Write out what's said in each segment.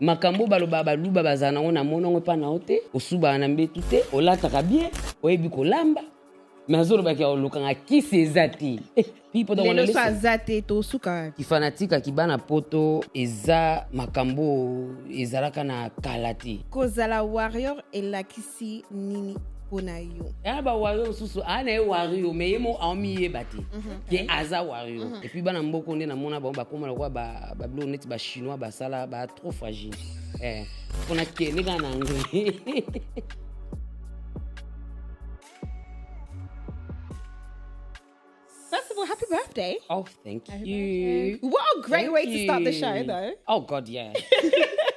makambo baloba baluba bazana ona monongo pa na ote osuba na mbetu te olataka bien oyebi kolamba mais azoloba ki olukanga ki sezati people don't want to listen. Lélo zate to Suka. Ki fanatika ki bana poto eza makambo ésalaka na kalati. Kozala warrior elakisi nini pona yo. Ya ba warrior susu ana warrior mais yemo ami yebati. Ke aza warrior. Et puis bana mboko nde na mona ba koma la ba blo net ba chinois ba sala ba trop fragile. Pona ke ne ga na ngwe. First of all, happy birthday. Oh, thank Happy you. birthday. What a great way to start the you. show, though. Oh, God, yeah.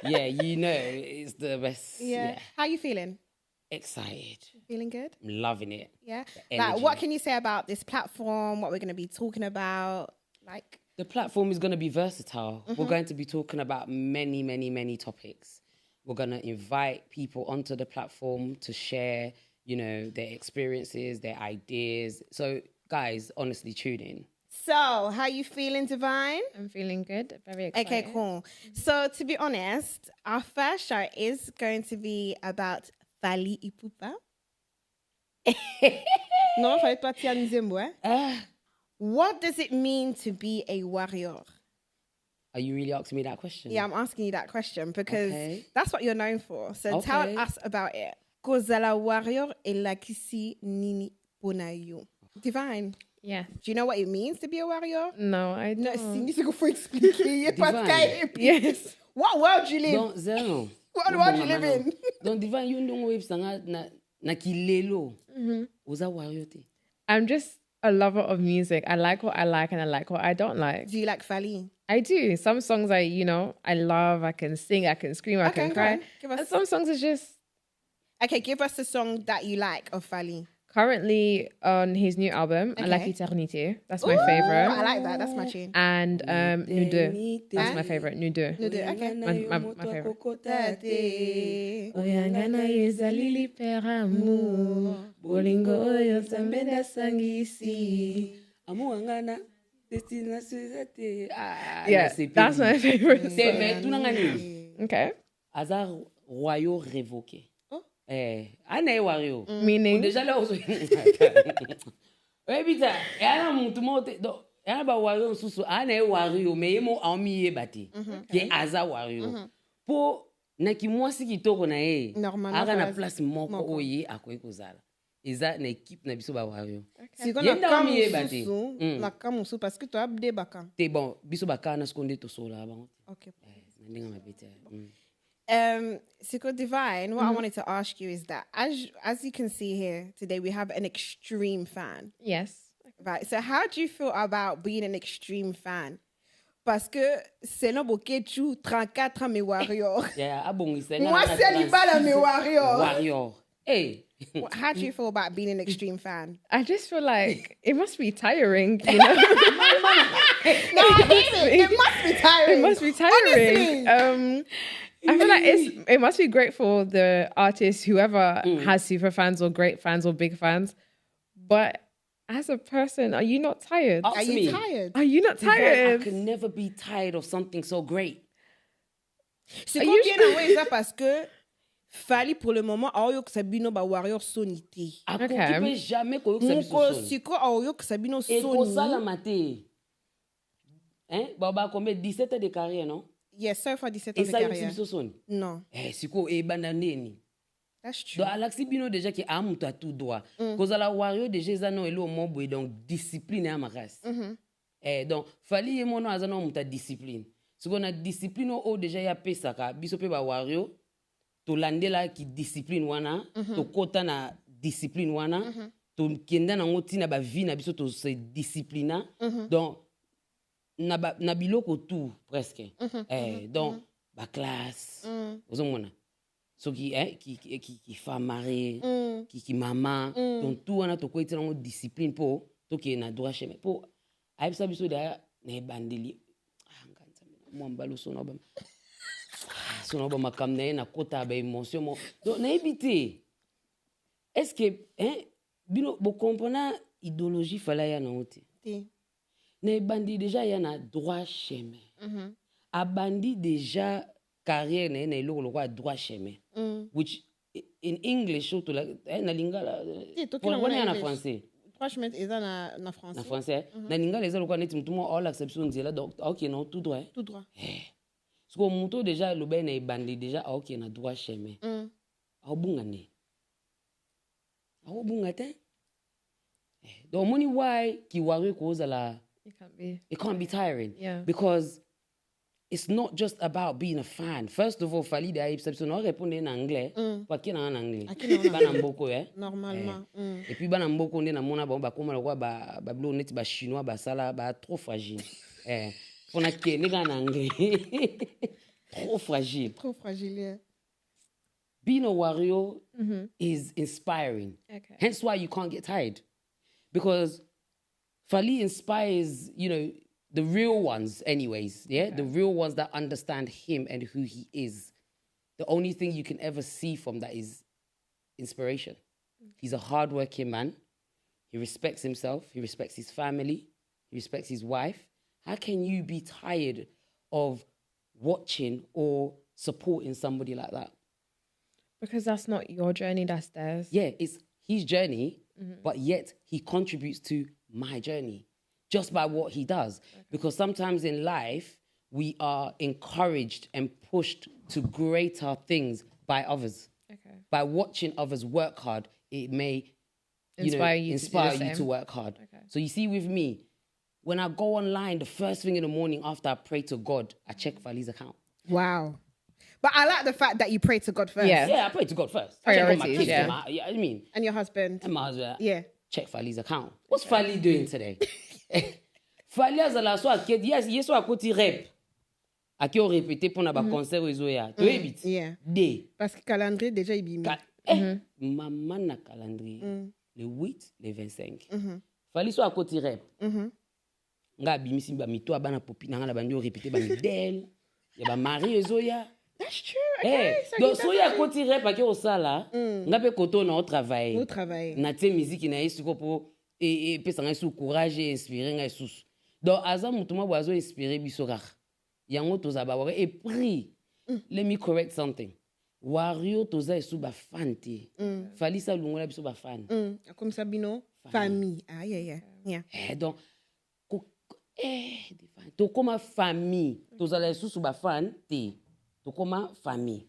Yeah, you know, it's the best. Yeah. How are you feeling? Excited. Feeling good? I'm loving it. Yeah. The Like, energy. what can you say about this platform? What we're going to be talking about? Like, The platform is going to be versatile. We're going to be talking about many, many, many topics. We're going to invite people onto the platform to share, you know, their experiences, their ideas. So, guys, honestly, tune in. so how you feeling, Divine? I'm feeling good. Very excited. Okay, cool. So to be honest, our first show is going to be about Fally Ipupa. No, fallait pas tirer Nzembo, eh? What does it mean to be a warrior? Are you really asking me that question? Yeah, I'm asking you that question because Okay. that's what you're known for. So tell Okay. us about it. Kozala warrior elakisi nini pona yo. Divine, Yeah. do you know what it means to be a warrior? No, I No, don't. c'est faut expliquer. Yes. What world you live? Donc, zero. What world you live in? Donc, Divine, you know web sanga na ki Lélo. Oza warrior te. I'm just a lover of music. I like what I like and I like what I don't like. Do you like Fally? I do. Some songs I love. I can sing, I can scream, I Okay, can go cry. on. Give us- And some songs are just Okay, give us a song that you like of Fally. currently on his new album. I like Okay. Eternité. That's my I favorite. like that. That's my tune. And Nous deux. That's my favorite. Nous deux. No, do- Okay. My favorite. Tate. Oyangana ezalili per amour. Bolingo oyo sambeda sangisi. Amuangana destination zate. Yeah, that's my favorite C'est song. mais tout nangani. Okay. Azar royaux révoqué. Oh. Ana wario. Meaning? Déjà là ozo. Bita, ana muntu mote do. Ana ba wario susu ana wario mais yemo ami yebati. Ke aza wario. Po na ki mwasi kitoko na ye. Normalement, Aga na faut- place moko moko. oye akoyi kozala. Eza na équipe na biso ba wario. Si on a Yenda comme omi yebati. la kamusu parce que tu as des baka. Te bon, biso bakana skonde to sola bango. Okay. Ndinga mabete. Siko Divine, what I wanted to ask you is that as you can see here today, we have an extreme fan. Yes. Right. So how do you feel about being an extreme fan? Parce que c'est non boké tu 34 ans mes warrior. Yeah, abongisa. Moi c'est libala mes warrior. Warrior. Hey. How do you feel about being an extreme fan? I just feel like it must be tiring, you know? No, it must be tiring. It must be tiring. Honestly. I feel like it must be great for the artist, whoever has super fans or great fans or big fans. But as a person, are you not tired? Are you tired? Are you not I tired? can never be tired of something so great. C'est Are quoi you bien sure? envoyer ça parce que Fally pour le moment ayo que sabino ba warrior sonité. Ako Okay. ki pe jamais koyo sa biso Moko son. siko ayo que sabino Et ko sala soni. mate. Hein? Ba combien 17 ans de carrière non? Yes, so far 17 ans Et de ça yo carrière. biso son. Non, Siko e banda neni. that's true. Donc Alexis Bino déjà qui a muta tout droit. Kozala warrior déjà zano elo mobo donc discipline ya makas. Donc Fally e mono azano muta discipline. Siko na discipline o déjà ya pesaka biso pe ba warrior to landela ki discipline wana to kota na discipline wana to kenda na ngoti na ba vie na biso to se disciplina. Donc na biloko tout presque. Donc ba classe. Ozomona. Soki qui fa marrer, qui maman, donc tout wana to ko itela ngo discipline po to ke na droit chemin po aibisa biso da na bandeli. Ngantsa mo mbalo sona ba. Sona ba makam na kota ba émotion mo. Donc na ebité. Est-ce que bino bo comprendre idéologie fala ya na ote. Na bandi déjà ya na droit chemin. A bandi déjà carrière na eloko lokwa droit chemin which in English surtout na lingala en français 3 chemins eza na français na français na lingala eza lokwa neti mutu mo all acception nzela donc OK non tout droit parce que mutu déjà le ben na ebandi déjà OK na droit chemin abunga ne abunga te donc money why ki wari ko zala it can't be tiring because it's not just about being a fan. First of all, Fally de exception on répondre en anglais, pas qui en anglais. Bana mboko normalement. Et puis bana mboko ndé na mona ba koma lokwa ba blo net ba chinois ba sala ba trop fragile. On a qui en anglais. Trop fragile. Trop fragile. Yeah. Being a warrior is inspiring. Okay. Hence why you can't get tired. Because Fally inspires, you know, the real ones anyways, yeah? The real ones that understand him and who he is. The only thing you can ever see from that is inspiration. He's a hardworking man. He respects himself. He respects his family. He respects his wife. How can you be tired of watching or supporting somebody like that? Because that's not your journey, that's theirs. Yeah, it's his journey, but yet he contributes to my journey just by what he does. Because sometimes in life, we are encouraged and pushed to greater things by others. By watching others work hard, it may inspire you to work hard. So you see with me, when I go online, the first thing in the morning after I pray to God, I check Fally's account. Wow. But I like the fact that you pray to God first. Yeah, I pray to God first. Priorities, I check on my kids, I mean. And your husband. And my husband. Yeah. Check Fally's account. What's Fally doing today? Fally a la so aked yes a koti rep. Aki o répéter pour na ba concert ozoya. To ebit. Yeah. D. Parce que calendrier déjà ibimi. Maman na calendrier. Le 8, le 25. Fally so akoti rep. Nga bimisi ba mito abana popi na nga bandi o répéter ba midel. Ya ba mari ozoya. That's true. Okay. Donc so ya koti rep aki o sala. Nga pe koto na o travail. Au travail. Na te musique na yesu ko po et pesa nga su courage et inspirer nga sus. Donc aza mutuma boazo inspirer bisoka. Yango toza ba ware et pri. Let me correct something. Wario toza esu ba fante. Fally sa lungola biso ba fan. Comme ça bino famille. Ah yeah. Donc to comme famille. Toza la esu ba fan te. To comme famille.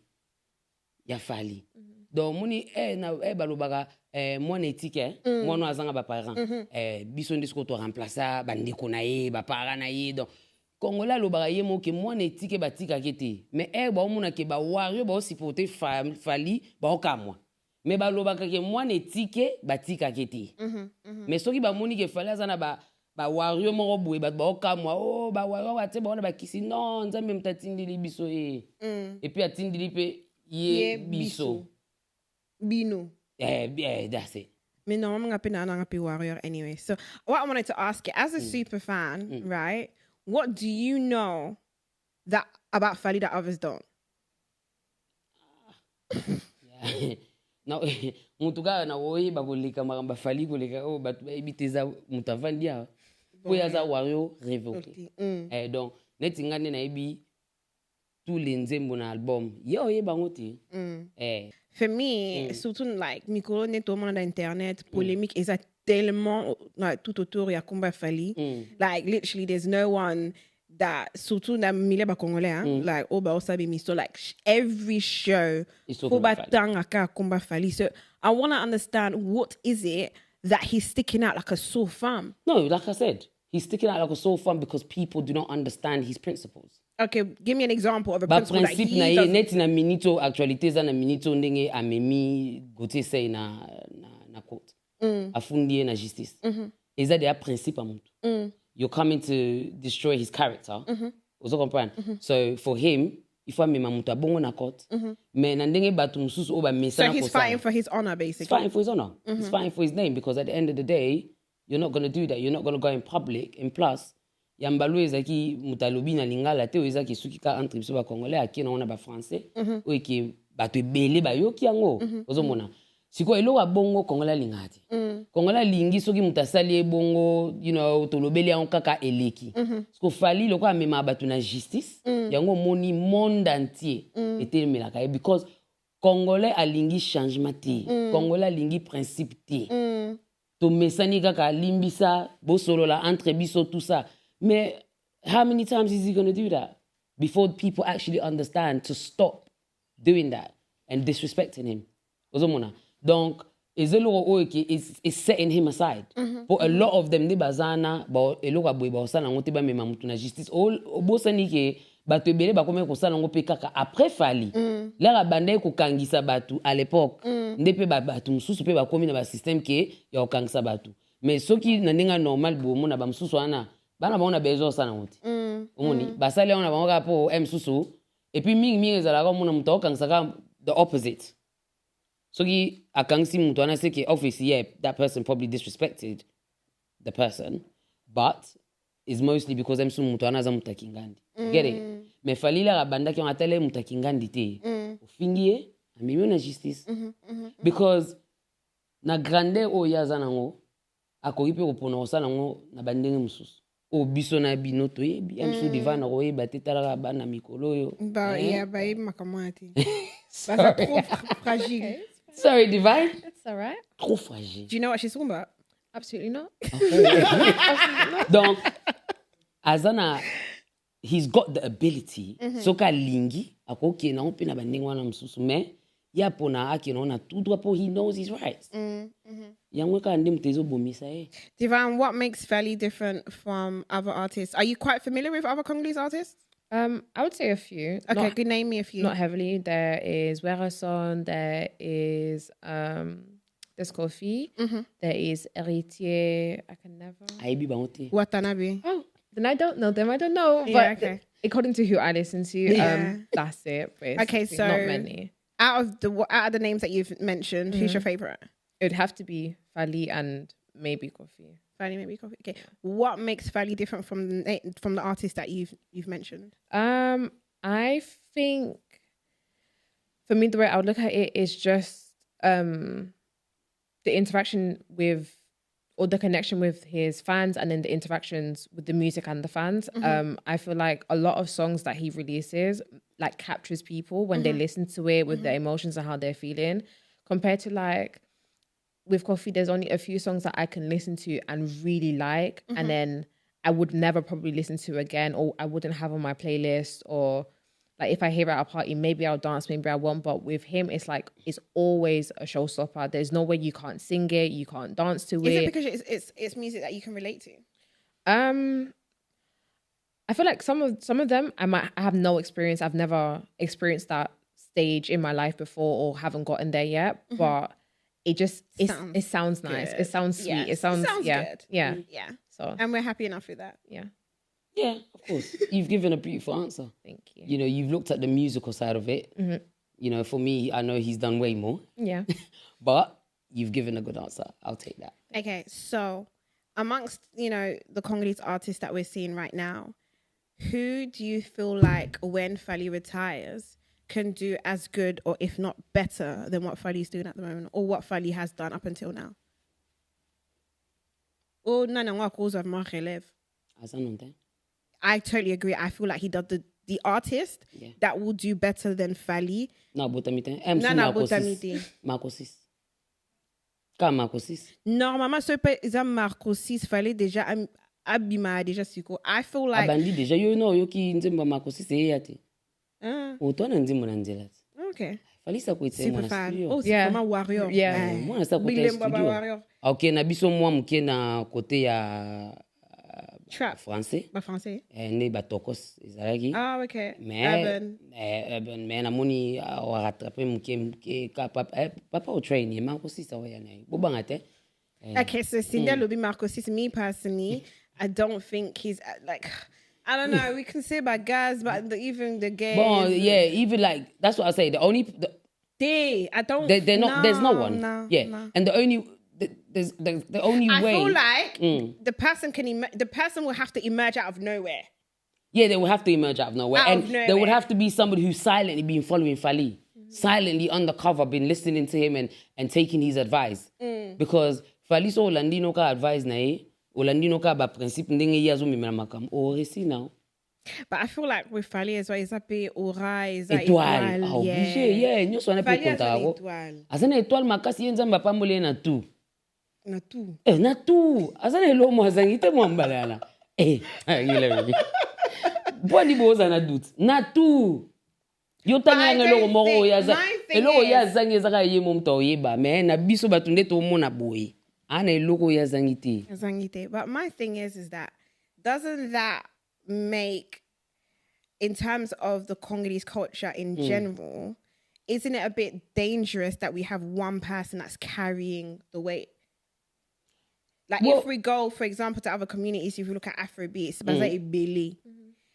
Ya Fally. Donc moni na balobaka moi netike moi no azanga ba parents biso ndisko to remplacer ba ndeko na ye ba parents na ye donc kongola lobaka ye mo ke moi netike batika kete mais ba omona ke ba wario ba supporter Fally ba okamwa mais ba lobaka ke moi netike batika kete mais soki ba moni ke Fally azana ba wario mo boye ba okamwa ba wario ba te ba ona ba kisi non nzambe mtatindili biso et puis atindili pe ye biso Bino. Yeah, that's it. Me no, I'm happy warrior anyway. So what I wanted to ask you, as a super fan, right? What do you know that about Fally that others don't? No, mutuga na woi bagolika maramba Fally golika batu ibiteza mutavandia. Poya za warrior révoqué. Donc netingane na ibi tous les nzembo na album. Yo ye bangoti. For me, surtout like Mikolo neto monde d'internet, polémique et ça tellement like, tout autour ya combat Fally. Like literally there's no one that surtout na mile ba congolais like oba osabi misto like every show oba tanga ka combat Fally. So I want to understand what is it that he's sticking out like a sore thumb. No, like I said, he's sticking out like a sore thumb because people do not understand his principles. Okay, give me an example of a principle that he doesn't... Net na minito actualité za na minito ndenge amemi gote say na court. Afundie na justice. Is that their principle amuntu? You're coming to destroy his character. Ozo comprendre. So for him, if I'm mamuta bongo na court, mais na ndenge batu mususu oba mesa na So he's fighting for his honor basically. He's fighting for his honor. He's fighting for his name because at the end of the day, you're not going to do that. You're not going to go in public. And plus, yambalo ezaki mutalobi na lingala te ezaki suki ka entre biso ba congolais aki na ona ba français o eki bato ebele ba yoki yango ozomona Siko elo bongo kongola lingati. Kongola lingi soki mutasali bongo, you know, tolobeli ya kaka eleki. Siko Fally loko amema batu na justice, yango moni monde entier était melaka because Congolais a lingi changement te. Congolais a lingi principe te. To mesani kaka limbisa, bosolola entre biso tout ça. Mais how many times is he going to do that before people actually understand to stop doing that and disrespecting him? Ozomona. Donc, ezelo is setting him aside. For a lot of them, de bazana, ba eloka boy ba osala ngote ba mema mutu na justice. O bosani ke bato ebele ba kome ko sala ngope kaka après Fally. La bande ko kangisa batu à l'époque. Ndepe ba batu mususu pe ba komi na ba système ke ya kangisa batu. Mais soki na ndinga normal bo mona ba mususu ana bana baona bezo sana ngote. Omoni basali ona ba po mususu et puis mingi ezalaka mona mutu okangisa the opposite. Soki akangisi mutu ana say ke obviously yeah that person probably disrespected the person but it's mostly because musu mutu ana za mutakingandi. Get it? Me Fally la banda ki on atele mutakingandi te. Ofingie amimi na justice. Because na grande o yaza nango akoyipe kopona osala ngo na bandenge mususu. O biso na binoto yebi musu divana ko yeba tetala bana mikolo yo. Ba yeah ba makamati. That's trop fragile. Sorry, Divine. It's all right. Trop fragile. Do you know what she's talking about? Absolutely not. Donc, Azana, he's got the ability. Soka lingi, akoki na open na banding wana msusu me, ya pona aki na tout droit po he knows his rights. Yangwe ka ndim tezo bomisa Divine, what makes Fally different from other artists? Are you quite familiar with other Congolese artists? I would say a few. Okay, could name me a few. Not heavily. There is S.O.N. There is there's Kofi. There is Héritier. I can never. Aibi bangote. Watanabe. Oh, then I don't know them. I don't know. Yeah, but okay. According to who I listen to, that's it. Basically. Okay, so not many. Out of the names that you've mentioned, who's your favorite? It would have to be Fally and maybe Kofi. Fally, maybe Kofi. Okay, what makes Fally different from the artists that you've mentioned? I think for me the way I would look at it is just the interaction with or the connection with his fans and then the interactions with the music and the fans. I feel like a lot of songs that he releases like captures people when they listen to it with their emotions and how they're feeling compared to like with Kofi, there's only a few songs that I can listen to and really like, and then I would never probably listen to again, or I wouldn't have on my playlist, or like if I hear it at a party, maybe I'll dance, maybe I won't. But with him, it's like it's always a showstopper. There's no way you can't sing it, you can't dance to it. Is it because it's music that you can relate to? I feel like some of them I have no experience. I've never experienced that stage in my life before, or haven't gotten there yet, but. It sounds nice. Good. It sounds sweet. Yes. It sounds good. Yeah. So and we're happy enough with that. Yeah, of course. You've given a beautiful answer. Thank you. You know, you've looked at the musical side of it. You know, for me, I know he's done way more. Yeah. But you've given a good answer. I'll take that. Okay, so amongst, the Congolese artists that we're seeing right now, who do you feel like when Fally retires can do as good or if not better than what Fally's doing at the moment or what Fally has done up until now? Oh, no, cause of my relève. I totally agree. I feel like he does the artist that will do better than Fally. No, botamite. Marco 6. Quand Marco 6? Normalement, ce pas Marco 6 Fally déjà abima déjà siko. I feel like abandi déjà yo ki nzemba Marco 6 yate. Okay. Fally sa kuite super mwana fan. studio. Oh, c'est vraiment warrior. Yeah. Mwana sa kuite studio. Okay, na biso mwa mke na kote ya trap français. Ba français. Ne ba Toko ésalaki. Ah, okay. Urban mais na moni wa rattraper mke ka papa au train Marco 6 wa yana. Bobanga te. Okay, so Syndie Hilary Marco 6, me personally, I don't think he's like I don't know. We can say about guys, but even the gays. Well, yeah, even like that's what I say. I don't. They're not. There's no one. No, and the only the only way. I feel like the person will have to emerge out of nowhere. Yeah, they will have to emerge out of nowhere, there would have to be somebody who's silently been following Fally. silently undercover been listening to him and taking his advice. Because Fally so Olandino ka advice na Olandino ka ba principe ndenge yazo mimela makam. Oh, resi now. But I feel like with Fally as well, is that be aura, is that Étoile. Ah, obligé. Yeah, nyo so na pe konta ako. Asana étoile makasi yenza mbapa mole na tout. Na tout. Na tout. Asana elo mo azangite mo mbalala. Hilary. Boni boza na doute. Na tout. Yo tanya ngelo mo yaza. Elo yazangi zaka yemo mto yeba, mais na biso batunde to mo na boy. Ana elo yazangite. Yazangite. But my thing is that doesn't that make, in terms of the Congolese culture in general, isn't it a bit dangerous that we have one person that's carrying the weight? Like, if we go, for example, to other communities, if you look at Afrobeats, Billy,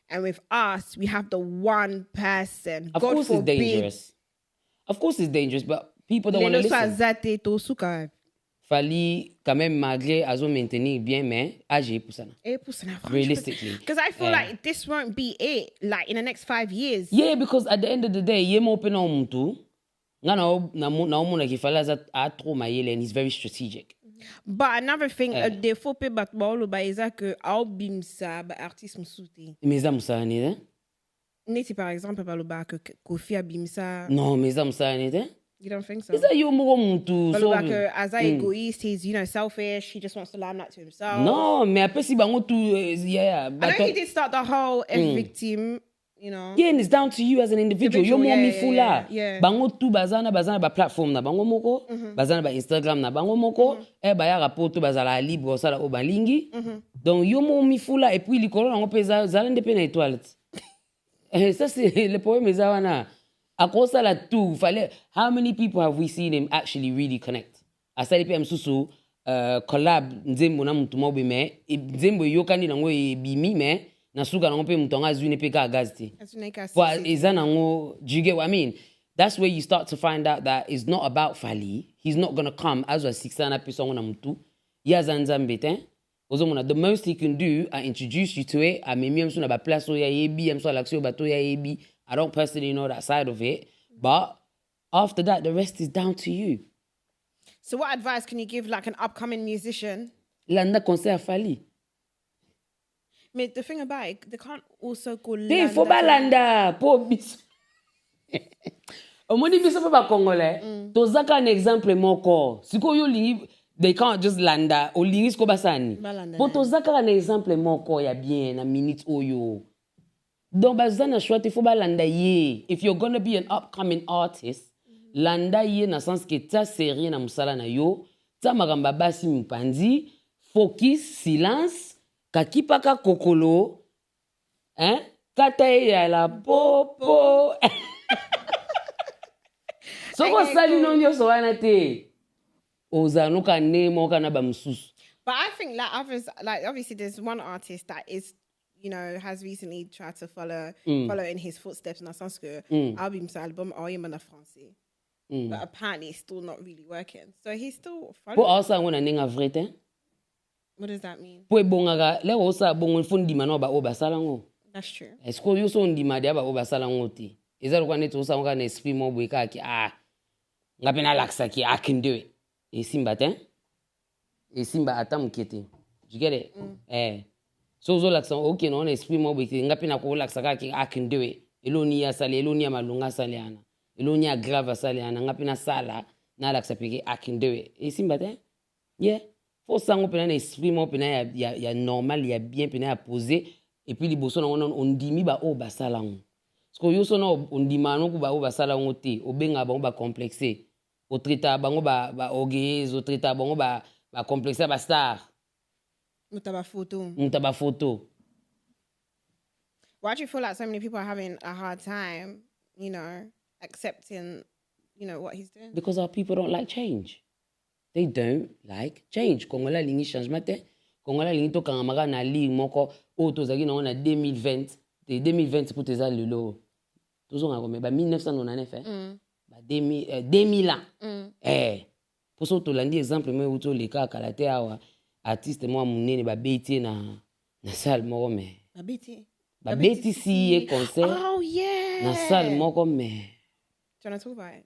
and with us, we have the one person. Of course it's dangerous. Of course it's dangerous, but people don't want to listen. To Suka. Fally, quand même, malgré, azo maintenir bien, mais agi pour ça. Realistically. Because I feel like this won't be it, like, in the next 5 years. Yeah, because at the end of the day, ye mo open on mtu. Nga na umuna kifala za atro mayele, and he's very strategic. But another thing, the faux pe bat bolo ba eza que album sa ba artiste msouti. Meza musa ni de? Neti par exemple ba lo ba que Kofi abimsa. Non, meza musa ni de? You don't think so? Is that you mo mtu? So as a egoist, he's selfish. He just wants to limelight to himself. No, mais après si bango tu yeah. I know he did start the whole victim. You know. Yeah, and it's down to you as an individual. Yo mo mi fula. Bango tu bazana ba platform na bango moko, bazana ba Instagram na bango moko, ba ya rapport tu bazala libre sala o balingi. Donc yo mo mi fula et puis likolo na ngopeza zala ndepe na étoile. Ça c'est le problème eza wana. Akosa la tu fallait how many people have we seen him actually really connect? Asali pe msusu collab nzembo na mtu mobe me nzembo yokani na ngo bimi me na Suka na mpe mtu nga zwine pe ka gazte. For izana ngo, do you get what I mean? That's where you start to find out that it's not about Fally. He's not going to come as a 600 person na mtu. Yazanza mbete. Ozomona, the most he can do, I introduce you to it. I mean, I'm so ba place ya yebi, I'm so alaxio bato ya yebi. I don't personally know that side of it. But after that, the rest is down to you. So what advice can you give like an upcoming musician? Landa concert Fally. But the thing about it, they can't also go Landa. Hey, faut pas Landa. Po bis. Omoni biso pa Congolais. Tozaka an exemple moko. Siko yo lingi, they can't just Landa. O lingi sko basani. Po tozaka an exemple moko ya bien na minute oyo. Donc bazana chouette, faut pas Landa ye. If you're gonna be an upcoming artist, Landa ye na sens que ta série na musala na yo, ta magamba basi mpandi, focus, silence. Kakipaka kokolo, kata ya la popo. Soko sali no nyo so wana te. Ozano ka nemo kana ba msusu. But I think like others, like obviously there's one artist that is, has recently tried to follow in his footsteps in Sanskrit. Album en français. But apparently it's still not really working. So he's still following. Po also ngona ninga vrete. What does that mean? That's true. Est-ce que you so ndima dia ba obasala ngoti? Ezalo kwa neto sa ngana esprit mo bweka ki ngapena laksa ki I can do it. Esimba ten? Esimba atamkete. You get it? So laksa okay no esprit mo bweka ngapena ko laksa ka ki I can do it. Eloni ya sale, eloni ya malunga sale ana. Eloni ya grave sale ana ngapena sala na laksa peke I can do it. Esimba ten? Yeah. Faut sango pena na esprit mo pena ya normal ya bien pena ya poser et puis liboso na on dimi ba o basala ngo. Parce que yo so na on dimano ku ba o basala ngo te obenga ba complexé. O treta bango ba orgueilleuse, o treta bango ba complexé ba star. Mutaba photo. Why do you feel like so many people are having a hard time, accepting, what he's doing? Because our people don't like change. They don't like change. Kongola lingi changement te. Kongola lingi to kangamaga na li moko o to zaki na 2020. Te 2020 pour teza Lélo. Toujours ngakome ba 1999 ba 2000 ans. Pour ça to landi exemple me uto le ka kala te awa artiste moi munene ba beti na salle moko me. Ba beti si concert. Oh yeah. Na salle moko me. you want to talk about it?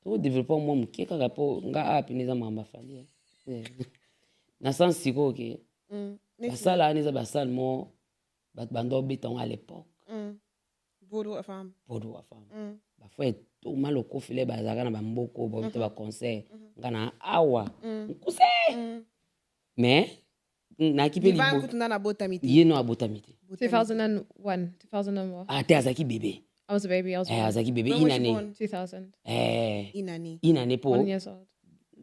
To développer moi muke kaka po nga api neza mamba Fally. Na sens siko ke. Basala aneza basal mo bando beton à l'époque. Bodo femme. Ba foi to maloko file bazaka na bamboko bo to ba concert ngana awa. Kuse. Mais na kipe libo. Ivan kutunda na botamite. Yeno abotamite. 2001. 2001. Ah, te azaki bébé. I was a baby. I was born. Azaki bébé When was she inane. born? 2000. Inane po. 1 years old.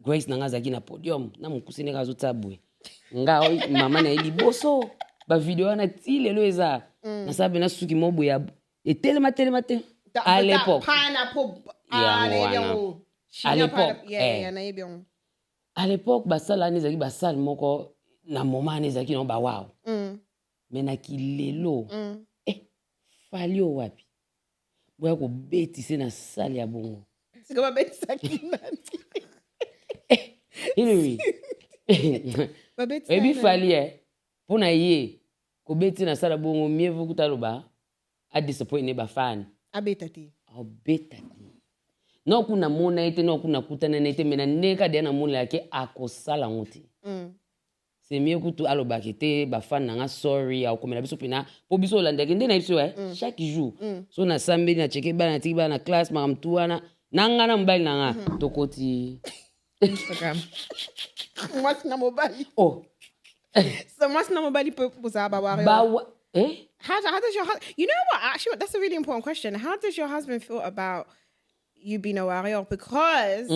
Grace nanga zaki na podium na mukuse ne kazo tabwe. Nga mama na liboso ba video na ti lelo eza. Na sabe na suki mobo ya telema te. À l'époque. À l'époque. À l'époque basala ne zaki basal moko na moma ne zaki no ba wow. Mais na kilelo. Fally o wapi. Boya ko betise na sali ya bongo. Sikoma betisa kinani. Hilary. Ebi Fally pona ye ko beti na sala bongo mieux vaut kutaloba a disappoint ne ba fan. Abetati. No kuna mona ite no kuna kutana nete mena neka dia na mona yake akosala ngote. C'est mieux kutu aloba kete ba fan nanga sorry au komela biso pena po biso landa kende na biso chaque jour. So na samedi na cheke bana tiki bana class makamtuana nanga na mbali nanga tokoti Instagram. Moi na mobile. Oh. So moi na mobile pour ça ba wario. How does your husband, you know what, actually that's a really important question. How does your husband feel about you being a warrior? Because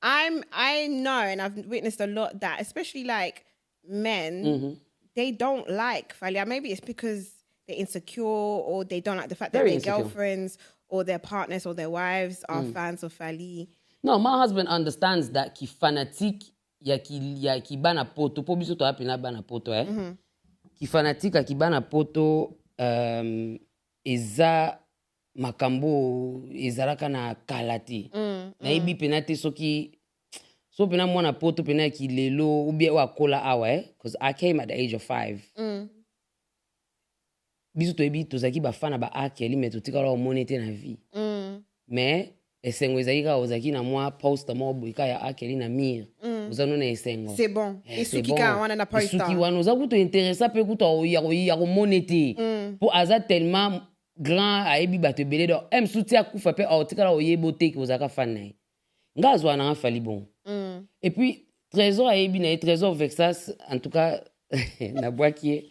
I know, and I've witnessed a lot that, especially like men, they don't like Fally. Maybe it's because they're insecure, or they don't like the fact that their girlfriends or their partners or their wives are fans of Fally. No, my husband understands that ki fanatique ya ki bana poto po biso to apina bana poto ki fanatique ki bana poto eza makambo ésalaka na kalati na ibi penate soki so pena mwana poto pena ki Lélo ou bien wa kola awa because I came at the age of 5 biso to ibi to zaki ba fana ba akeli meto tikala o monete na vie mais esengo ezalika ozaki na mwa poster mo boika ya akeli na mir uzano na esengo c'est bon et Soki ka wana na poster Soki wana ozaku to interessa pe kuto ya ko monete po aza tellement grand ayebi bato belé do em soutia kufa pe otikala oyebo te ki ozaka fan na ngazwa na Fally bon et puis trésor ayebi na trésor vexas en tout cas na boakie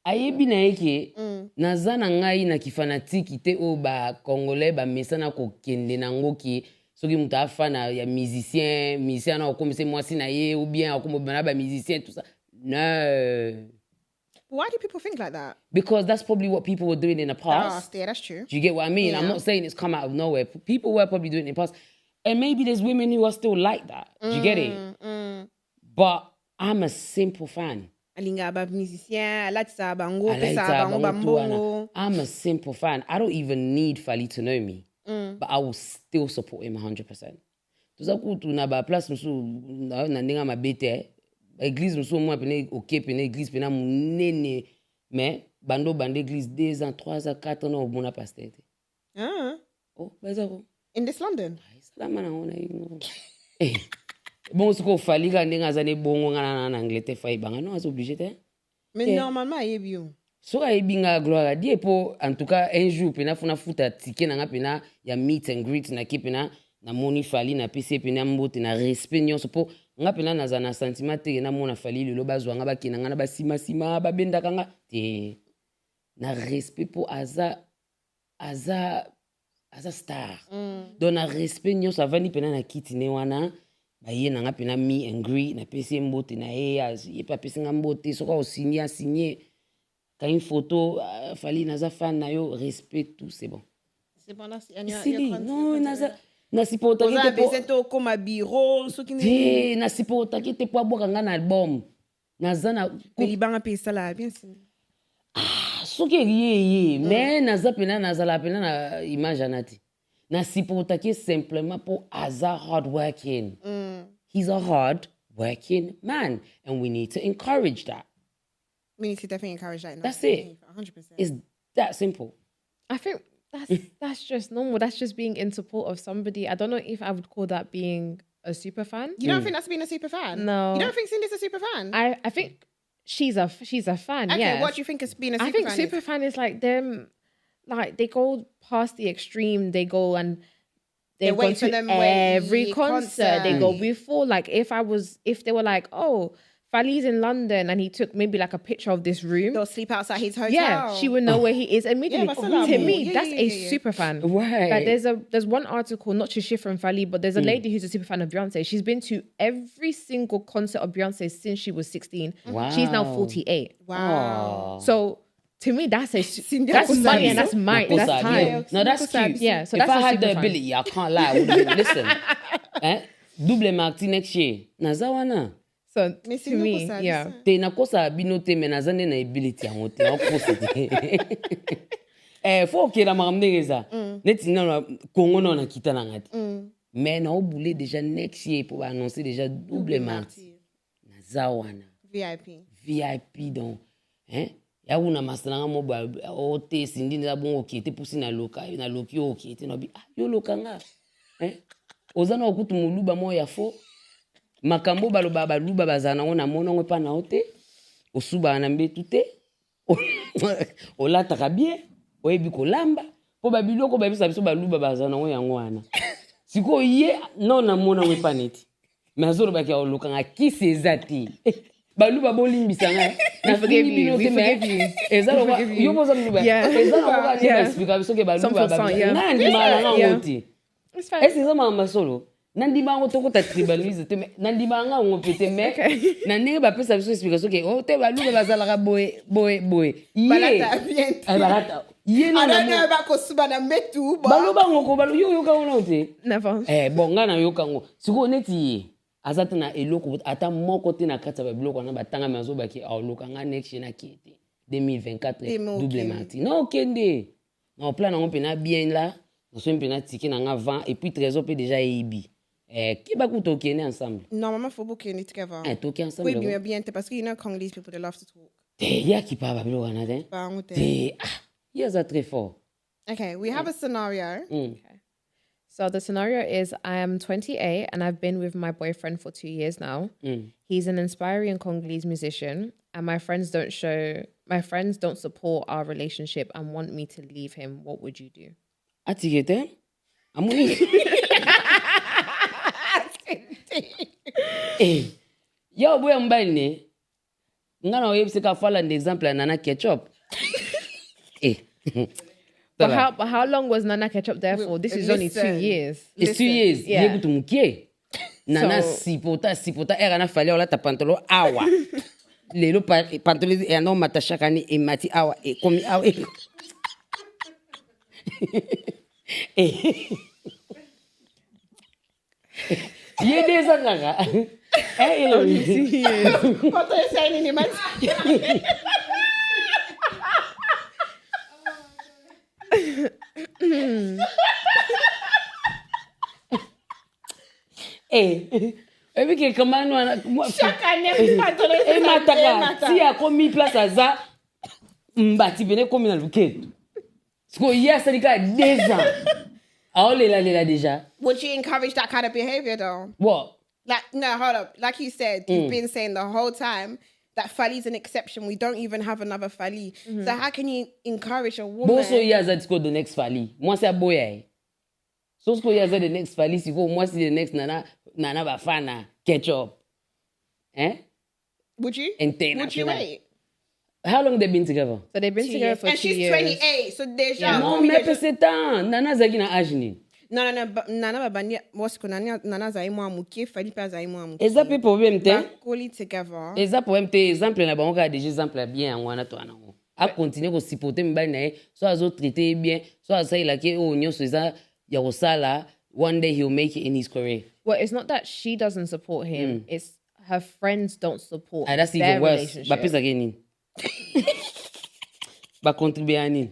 ayebi na yeke nazana ngai na kifanatiki te o ba congolais ba mesana ko kende nango ki soki mutu afana ya musicien na okomise mwasi na ye ou bien okomobana ba musicien tout ça no. Why do people think like that? Because that's probably what people were doing in the past. Yeah, that's true. Do you get what I mean? I'm not saying it's come out of nowhere. People were probably doing it in the past. And maybe there's women who are still like that. Do you get it? But I'm a simple fan. I'm a simple fan. I don't even need Fally to know me. But I will still support him 100%. Tout ça coûte na ba place na ndinga mabete. Église nous sommes moi pene OK pene église pena munene mais bando église 2 ans 3 ans 4 ans au bona pasteur. Oh bazako. In this London. Salama na ona ino. Bon ce qu'on Fally ga ndinga za ne bongo ngana na Angleterre fa ibanga no obligé te. Mais normalement yebio. So ka ibinga gloire à Dieu pour en tout cas un jour pena funa futa ticket na pena ya meet and greet na kipena na moni Fally na PC pena mbote na respect nyonso po nga pena na zana sentiment te na mona Fally lelo bazwa nga bakina nga na basima ba benda kanga te na respect po aza star donc na respect nyonso avani pena na kiti ne wana ba ye na nga pena me and greet na PC mbote na ye pa PC nga mbote soka o signer ka une photo Fally naza fan na yo respect tout c'est bon là non na sipota kite po comme bureau soki ni na sipota kite po aboka nga na album nazana libanga pesa la bien sûr soki ye mais naza pena nazala pena na image anati na sipota ki simplement po aza hard working he's a hard working man and we need to encourage that. We need to definitely encourage that. That's it. 100%. It's that simple. I think that's just normal. That's just being in support of somebody. I don't know if I would call that being a super fan. You don't think that's being a super fan? No. You don't think Syndie's a super fan? I think she's a fan. Okay, yes. what do you think is being a super fan? I think super fan is like them, like they go past the extreme. They go and they've gone to every concert. They go before. Like if they were like, oh, Fally's in London and he took maybe like a picture of this room. They'll sleep outside his hotel. Yeah, she would know where he is immediately. To me, that's a super fan. Right. Like there's one article, not to shift from Fally, but there's a lady who's a super fan of Beyonce. She's been to every single concert of Beyonce since she was 16. Wow. She's now 48. Wow. So to me, that's money and that's time. No, that's cute. Yeah. So if that's I a had super the fan. ability, I can't lie. I would do- listen, double mark next year. Nazawana. So to me, yeah. Te na kosa binote me nazane na ability ya ngote na kosa te. Faut que la maramneza. Neti na Congo na kita na ngati. Mais na obule déjà next year pour annoncer déjà double marti. Nazawana. VIP donc. Ya una masana mo ba o te Syndie na bon ki te pusi na loka na lokio ki te no bi yo lokanga. Ozana okutu muluba mo ya fo. Makambo baloba baluba bazana ngo na mona ngo pa na ote osuba na mbetu te olata ka bien oyebi kolamba po babiloko babisa biso baluba bazana ngo yango wana siko ye non na mona ngo pa neti mazoro ba ki oloka nga ki sezati baluba bolimbisa nga na forgive you ezalo yo boza luba ezalo ko ka explica biso ke baluba na ndi mala nga ngoti esi mama solo nandima ngo toko ta tribalisme te nandima nga ngo pete me na ndenge ba pesa biso explication ke o te baluba bazalaka boy balata bien balata ye no na ba ko suba na metu baluba ngo ko balu yo ka ngo te never bonga na yo ka ngo siko neti azata na eloko ata moko te na kata ba biloko na batanga mazo ba ki awloka nga next year na kiete 2024 double marti non kende na plan ngo pe na bien là na so pe na tiki na nga 20 et puis trésor pe déjà ebi. Qui va vous toquer ensemble? Normalement, faut booker together. Toquer ensemble. Oui, bien, parce que you know Congolese people, they love to talk. Yeah, qui parle babilo Canadien. Yes, that's très fort. Okay, we have a scenario. Okay. So the scenario is I am 28 and I've been with my boyfriend for 2 years now. He's an inspiring Congolese musician and my friends don't support our relationship and want me to leave him. What would you do? Atigete? Amuni. Yo boy mbali ne. Ngana oyebise ka fala exemple Nana Ketchup. But how long was Nana Ketchup there for? This is only 2 years. It's 2 years. Yeah. Yebu tumukie. Nana sipota era na Fally ola ta pantolo awa. Lélo pantolo e no mata shakani e mati awa e komi awa. Ye desa kaka. Hilary. What are you saying in the Ebi ke kamano ana chaque année mataka si a komi place aza mbati bene komi na luketo. Sko yes alika 2 ans. Lela déjà. Would you encourage that kind of behavior though? What? Like, no, hold up. Like you said, you've been saying the whole time that Fally's an exception. We don't even have another Fally. So how can you encourage a woman? Boso yaza disco the next Fally. Moi c'est boya. So sko yaza the next Fally si moi c'est the next Nana Bafana Ketchup. Would you? Would you wait? How long they been together? So they've been together for 2 years. And she's 28, so déjà... Non, mais c'est temps. Nana zagi na âge ni. Non, Nana babani, moi ce qu'on a Nana zaï moi mukie, Fally pas zaï moi mukie. Eza pe problème te. Call together. Eza problème te exemple na bango ka déjà exemple bien ngwana to anango. A continuer ko supporter mbali na so azo traiter bien, so asa ila ke o nyoso eza ya kosala, one day he'll make it in his career. Well, it's not that she doesn't support him, it's her friends don't support that's their even worse. relationship. Ba pesa geni. Ba contribuer ani.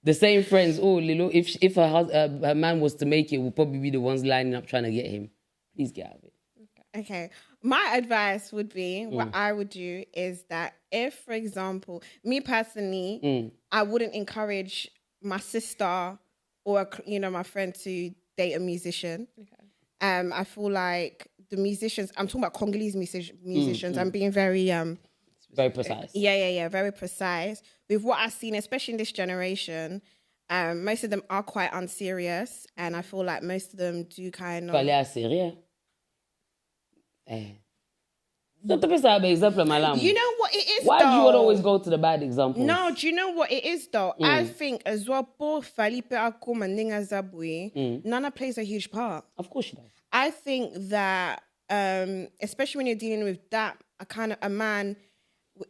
The same friends, Lélo, if her man was to make it, we'll probably be the ones lining up trying to get him. Please get out of it. Okay. My advice would be, what I would do is that if, for example, me personally, I wouldn't encourage my sister or my friend to date a musician. Okay. I feel like the musicians. I'm talking about Congolese musicians. I'm being very very precise. Yeah, very precise. With what I've seen, especially in this generation, most of them are quite unserious, and I feel like most of them do kind of. Fally à sérieux. You know what it is? Why do you always go to the bad examples? No, do you know what it is though? I think as well, both Fally Peakum and Ninga Zabwe, Nana plays a huge part. Of course she does. I think that, especially when you're dealing with a man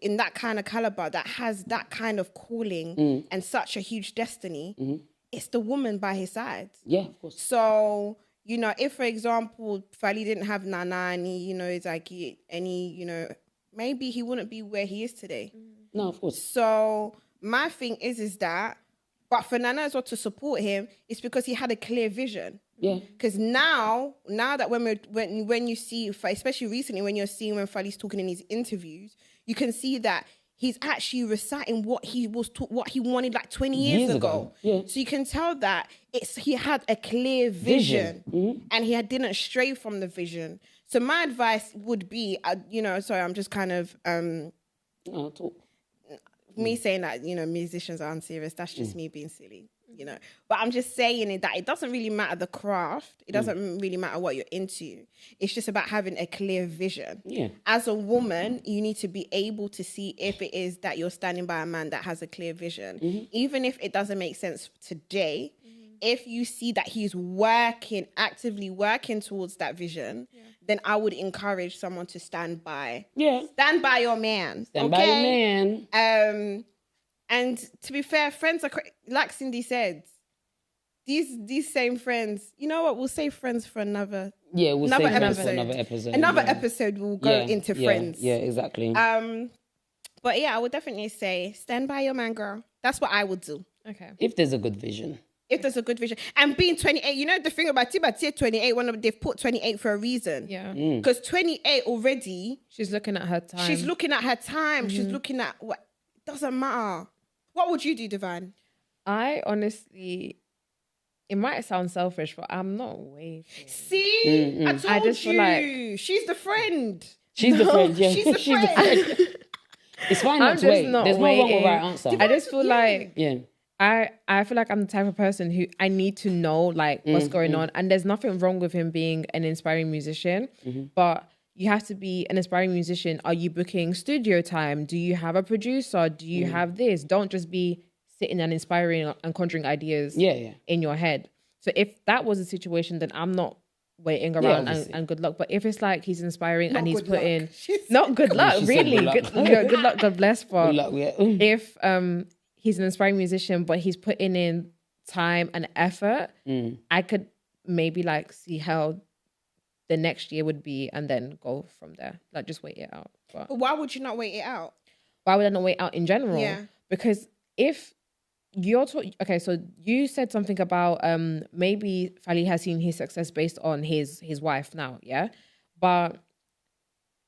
in that kind of caliber that has that kind of calling and such a huge destiny, it's the woman by his side. Yeah, of course. So, if, for example, Fally didn't have Nana and maybe he wouldn't be where he is today. No, of course. So my thing is that, but for Nana as well to support him, it's because he had a clear vision. Yeah. Because now that when you see, especially recently when you're seeing when Fally's talking in his interviews, you can see that he's actually reciting what he wanted like 20 years ago. Yeah. So you can tell that he had a clear vision. And he didn't stray from the vision. So my advice would be, sorry, I'm just kind of me saying that musicians are unserious. That's just me being silly. But I'm just saying that it doesn't really matter the craft. It doesn't really matter what you're into. It's just about having a clear vision. Yeah. As a woman, you need to be able to see if it is that you're standing by a man that has a clear vision. Even if it doesn't make sense today, if you see that he's actively working towards that vision, then I would encourage someone to stand by. Yeah. Stand by your man. Stand by your man. And to be fair, friends are, like Syndie said, these same friends, you know what, we'll say friends for another episode. Another episode we'll go into friends. Yeah, exactly. But yeah, I would definitely say stand by your man, girl. That's what I would do. Okay. If there's a good vision. And being 28, the thing about Tiba 28, they've put 28 for a reason. Yeah. Because 28 already. She's looking at her time. She's looking at what. It doesn't matter. What would you do, Divine? I honestly, it might sound selfish, but I'm not waiting. See? I told you. Feel like she's the friend. She's the friend, yeah. She's the friend. It's fine not to wait. There's no wrong or right answer. I just feel like... Yeah. I feel like I'm the type of person who I need to know like what's going on, and there's nothing wrong with him being an inspiring musician, but you have to be an inspiring musician. Are you booking studio time? Do you have a producer? Do you have this? Don't just be sitting and inspiring and conjuring ideas in your head. So if that was a situation, then I'm not waiting around and good luck. But if it's like he's inspiring and he's putting not good luck, really good luck, God bless. But if he's an inspiring musician, but he's putting in time and effort, I could maybe like see how the next year would be and then go from there. Like just wait it out. But why would you not wait it out? Why would I not wait out in general? Yeah. Because if you're okay, so you said something about maybe Fally has seen his success based on his wife now, yeah? But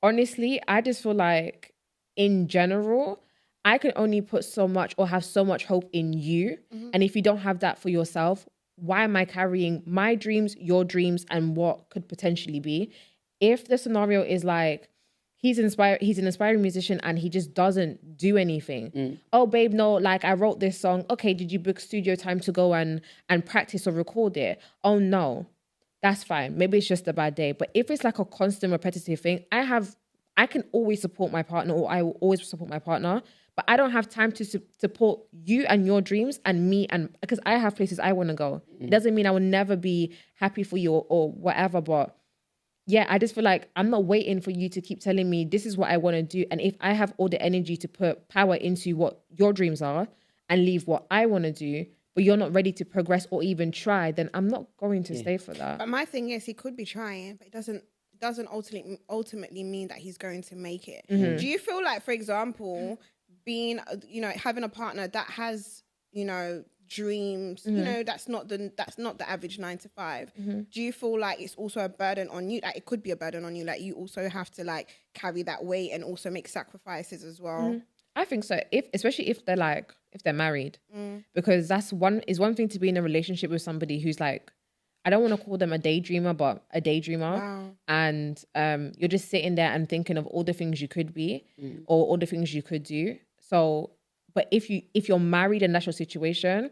honestly, I just feel like in general, I can only put so much or have so much hope in you. And if you don't have that for yourself, why am I carrying my dreams, your dreams, and what could potentially be? If the scenario is like, he's an inspiring musician and he just doesn't do anything. Oh, babe, no, like I wrote this song. Okay, did you book studio time to go and practice or record it? Oh, no, that's fine. Maybe it's just a bad day. But if it's like a constant repetitive thing, I can always support my partner, or I will always support my partner. But I don't have time to support you and your dreams and me, and because I have places I want to go. It doesn't mean I will never be happy for you or whatever. But yeah, I just feel like I'm not waiting for you to keep telling me this is what I want to do. And if I have all the energy to put power into what your dreams are and leave what I want to do, but you're not ready to progress or even try, then I'm not going to stay for that. But my thing is, he could be trying, but it doesn't ultimately mean that he's going to make it. Do you feel like, for example, being, having a partner that has, dreams, that's not the average 9 to 5. Do you feel like it's also a burden on you? Like it could be a burden on you. Like you also have to like carry that weight and also make sacrifices as well. I think so. Especially if they're married, because that's one thing to be in a relationship with somebody who's like, I don't want to call them a daydreamer, but a daydreamer. Wow. And you're just sitting there and thinking of all the things you could be or all the things you could do. So, but if you're married and that's your situation,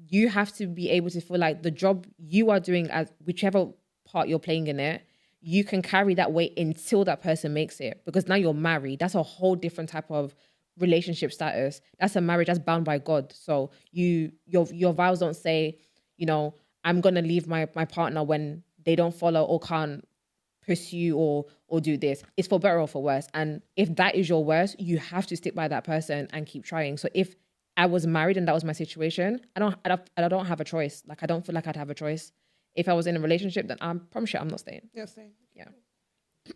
you have to be able to feel like the job you are doing, as whichever part you're playing in it, you can carry that weight until that person makes it, because now you're married. That's a whole different type of relationship status. That's a marriage that's bound by God. So your vows don't say, you know, I'm gonna leave my partner when they don't follow or can't pursue or do this. It's for better or for worse. And if that is your worst, you have to stick by that person and keep trying. So if I was married and that was my situation, I don't have a choice. Like, I don't feel like I'd have a choice. If I was in a relationship, then I'm probably sure I'm not staying. You're staying. Yeah.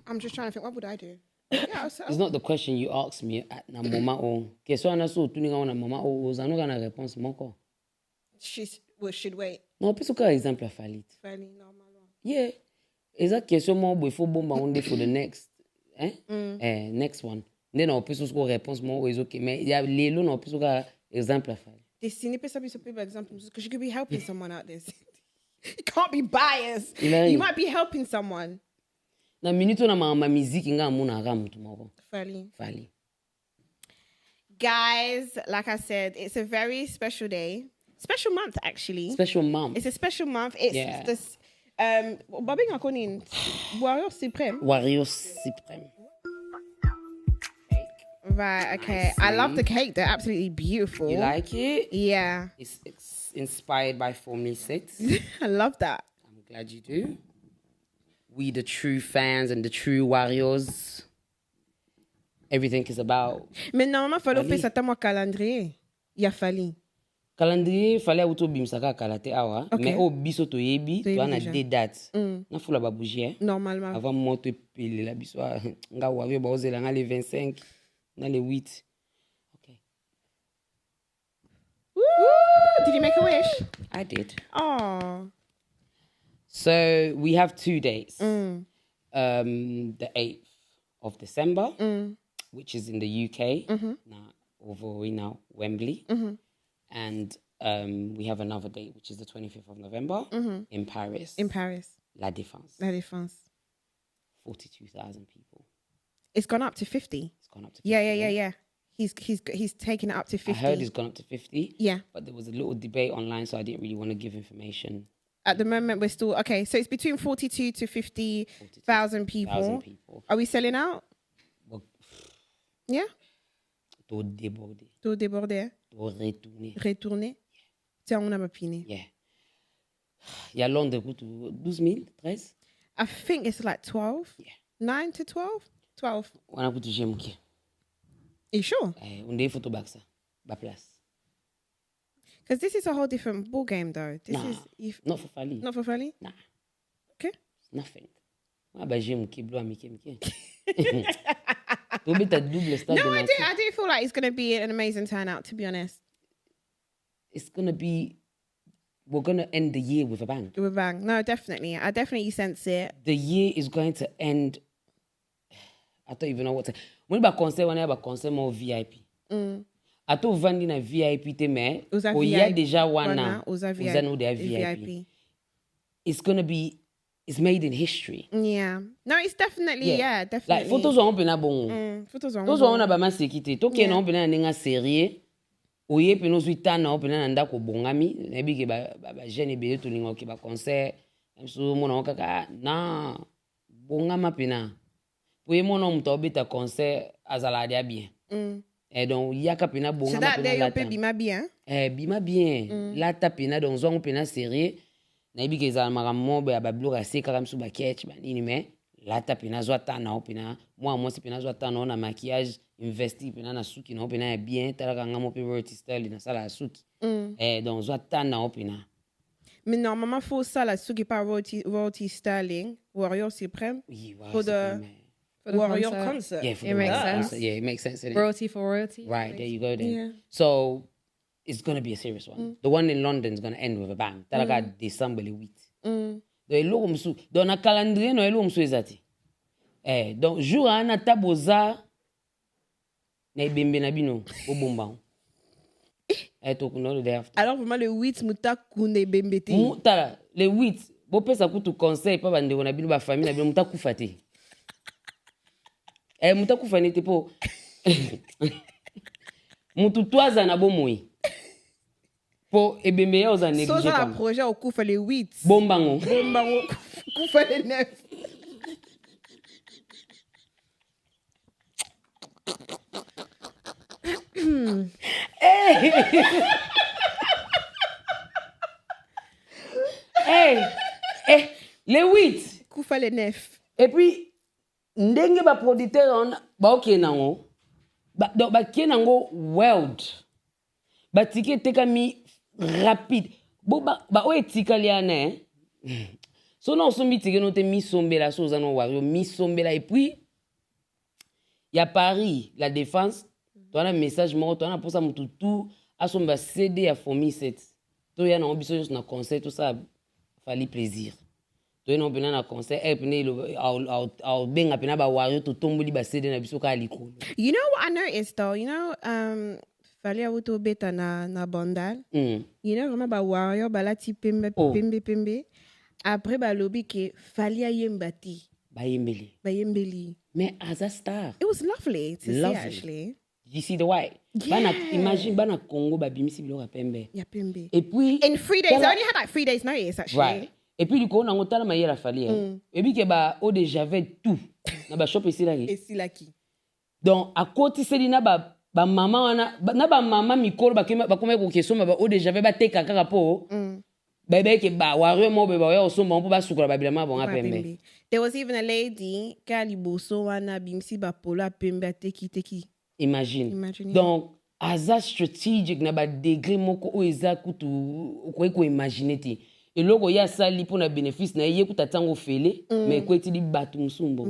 I'm just trying to think, what would I do? Yeah, It's not the question you asked me at na moment o. Question na so tu ninga na moment o za no gana réponse moko. Should wait. Non, puis suka exemple a falit. Fairly normal. Yeah. Exact question mo bo faut bomba on for the next. Next one. Then on peut suka réponse mo is okay. Mais il y a Lélo non peut suka exemple a falit. This n'est pas ça par exemple because you could be helping someone out there. You can't be biased. You might be helping someone. Na minute na ma musique nga muna ga mutu moko. Fally. Guys, like I said, it's a very special day. Special month, actually. Special month. It's a special month. It's this Babinga Konin Warrior Supreme. Warrior Supreme. Right, okay. I love the cake. They're absolutely beautiful. You like it? Yeah. It's inspired by Formula 6. I love that. I'm glad you do. We, the true fans and the true warriors, everything is about. Mais normalement, il faut faire ça calendrier. Il y a Fally. Calendrier, fallait auto bimsaka kalate awa. Mais au biso to yebi, tu as des dates. Na fula ba bougie. Normalement. Avant moi te pile la biso nga wawe ba ozela nga le 25, na le 8. Okay. Woo! Did you make a wish? I did. Oh. So we have 2 dates. The 8th of December, which is in the UK, now over now Wembley, and we have another date, which is the 25th of November in Paris. In Paris, La Défense. 42,000 people. It's gone up to 50. It's gone up to 50. Yeah. He's taken it up to 50. I heard it's gone up to 50. Yeah, but there was a little debate online, so I didn't really want to give information. At the moment, we're still okay. So it's between 42 to 50,000 people. Are we selling out? Well, yeah. Tout déborder. Tout déborder. Tout retourner. Retourner. Tiens, on a ma pine. Yeah. Il y a Londres, 12 000, 13? I think it's like 12. Yeah. 9 to 12? 12. On a coûté GMK. Are you sure? On a photo back ça. Ba place. Because this is a whole different ball game, though. This is not for Fally. Not for Fally? Nah. Okay. Nothing. Ah bah GMK bleu amike. Tu bit double stade. No, I do feel like it's going to be an amazing turnout, to be honest. It's going to be. We're going to end the year with a bang. With a bang. No, definitely. I definitely sense it. The year is going to end. I don't even know what to. When I have concert more VIP. I thought Vandi na VIP te me. O ya deja wana. Uza no de VIP. It's going to be. It's made in history. Yeah. No, it's definitely, yeah definitely. Like, photos on pena bon. Photos on. Photos on ba ma sekite. To ke na pena ninga serie. Oye peno suita na pena nda ko bongami. Nebi ke ba jeune be to linga ke ba concert. So mona kaka na bongama pena. Poye mona mto beta concert azala dia bien. Et donc yaka pena bongama. So that day pe bima bien. Bima bien. La ta pena donc zo pena serie. Naibi ke za maramo ba blura se karam su ba ketch ba nini me la ta pena zo ta na opina moi se pena zo ta na maquillage investi pena na Suki na opina bien tala nga mo pe royalty style na sala Suki donc zo ta na opina. Mais normalement faut ça la Suki pas royalty styling Warrior Supreme for the Warrior concert. Yeah, it makes sense. Yeah, it makes sense. Royalty for royalty. Right, there you go then. Yeah. So it's going to be a serious one. The one in London is going to end with a bang. Talaga December le 8. Donc na calendrier no elo msu ezati. Donc jour ana taboza Na ibembe na bino, au bomba. Et Toko, non, le day after. Alors, vraiment, le 8, Mouta Koune Bembete. Moutala, le 8, bon, ça coûte conseil, pas bande, on a bino, ba famille, na bino, Mouta Koufate. Mouta Koufane, t'es pas. Moutou, toi, zana bon moui. Pour ebembe ya oza négligé. So, ça, le projet, au Koufa le 8. Bombango. Bombango, Koufa le 9. Les 8. Koufa le 9. Et puis, ndenge ba producteur ba ok nango. Donc ba kenango world. Ba ticket teka mi rapide. Bo ba o etika liane. So non so mi ticket no te mi sombela so za no wario mi sombela et puis il y a Paris, la défense. Tu as un message mort, tu as pour ça tout à son CD à Fomi 7. Tu as un ambition na concert tout ça Fally plaisir. Tu as un concert et puis au ben apena ba wario to tomboli ba CD na biso ka liko. You know what I noticed though? You know Fally a auto beta na bandal. You know vraiment ba wario ba la ti pembe. Après ba lobby que Fally a yembati. Ba yembeli. Mais as a star. It was lovely to see actually. You see the why? Yeah. Imagine bana Congo ba bimisi bilo pembe. Yeah, pembe. Et puis in 3 days, I only had like 3 days notice actually. Right. Et puis du coup on a ngotala ma yela Fally. Et puis que ba o de j'avais tout. Na ba shop ici là. Ici là qui. Donc à côté c'est na ba maman wana na ba maman mikolo ba koma ko question ba o de j'avais ba teka kaka po. Bébé ke ba wario mo beba ya osomba po ba sukula ba bilama bon pembe. There was even a lady kaliboso wana bimsi ba pola pembe teki. Imagine. Donc aza strategic na ba degré moko o eza kutu ko imaginer ti. Et loko ya sali pour na bénéfice na ye kuta tango fele mais ko eti di batu musumbo.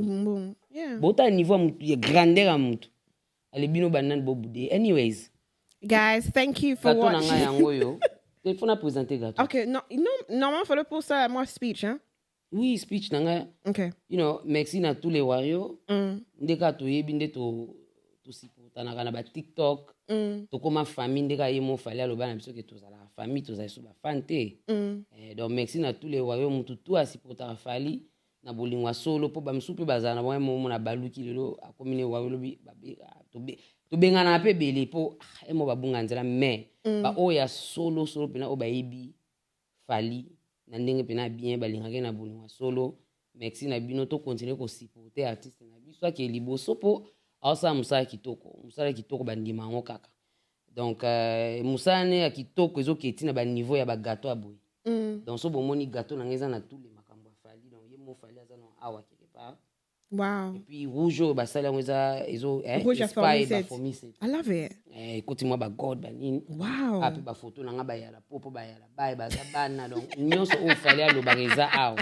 Yeah. Bota niveau mutu ya grandeur mutu. Ale bino banan bobude. Anyways. Guys, thank you for watching. Gato na yango yo. Il faut présenter gâteau. Okay, normalement faut le pour ça moi speech hein. Oui, speech nanga. Okay. You know, merci na tous les warriors. Ndeka to yebi nde to supporta na ba TikTok. To koma famille ndeka yemo Fally aloba na biso ke to za la famille to za so ba fante. Donc merci na tous les warriors mutu tout a supporta Fally na bolingwa solo po ba msupe bazana ba mo na baluki lelo akomine warrior lobi ba to bengana pe bele po emo babunga nzela mais ba oya solo pena o bayibi Fally na ndenge pena bien balingaka na bolingwa solo merci na bino to continuer ko supporter artiste na biso ke liboso po asa musala kitoko bandima ngo kaka donc musane ya kitoko ezoketi na ba niveau ya ba gâteau aboy donc so bomoni gâteau na ngeza na tous les makambo Fally donc yemo Fally azana awa quelque part. Wow. Et puis rouge basala ngeza ezo rouge for me. I love it. Écoute moi ba god ba nini. Wow. Api ba photo na nga ba yala popo ba yala ba bana donc nyonso o Fally alo bageza awa.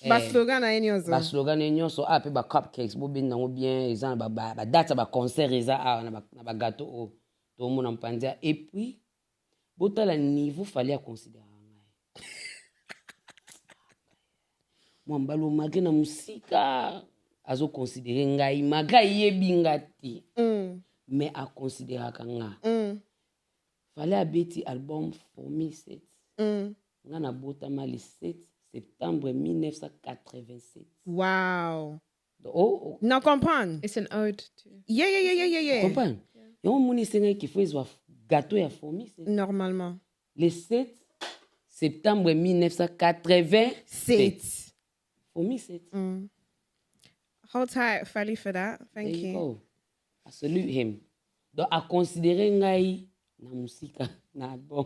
Ba slogan na enyoso. Ba slogan enyoso api ba cupcakes bo bin nango bien ezana ba date ba concert eza awa na ba gâteau o to mona mpandia et puis botala niveau Fally a considérer ngai. Moi mbalo magé na musika azo considérer ngai maga yebinga ti. Mais a considérer kanga. Fally a beti album for me 7. Nga na botama le 7 septembre 1987. Wow. Oh. Non comprendre. It's an ode to. Yeah. Comprendre. Et on moni senga qui fait gâteau ya for me 7. Normalement. Le 7 septembre 1987. For me 7. Hold tight, Fally, for that. Thank There you. Go. I salute him. Donc, à considérer ngai na musika na album.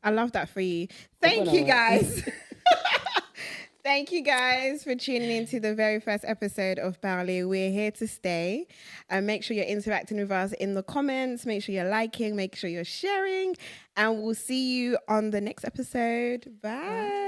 I love that for you. Thank you, guys. Thank you, guys, for tuning in to the very first episode of Parlé. We're here to stay. Make sure you're interacting with us in the comments. Make sure you're liking. Make sure you're sharing. And we'll see you on the next episode. Bye.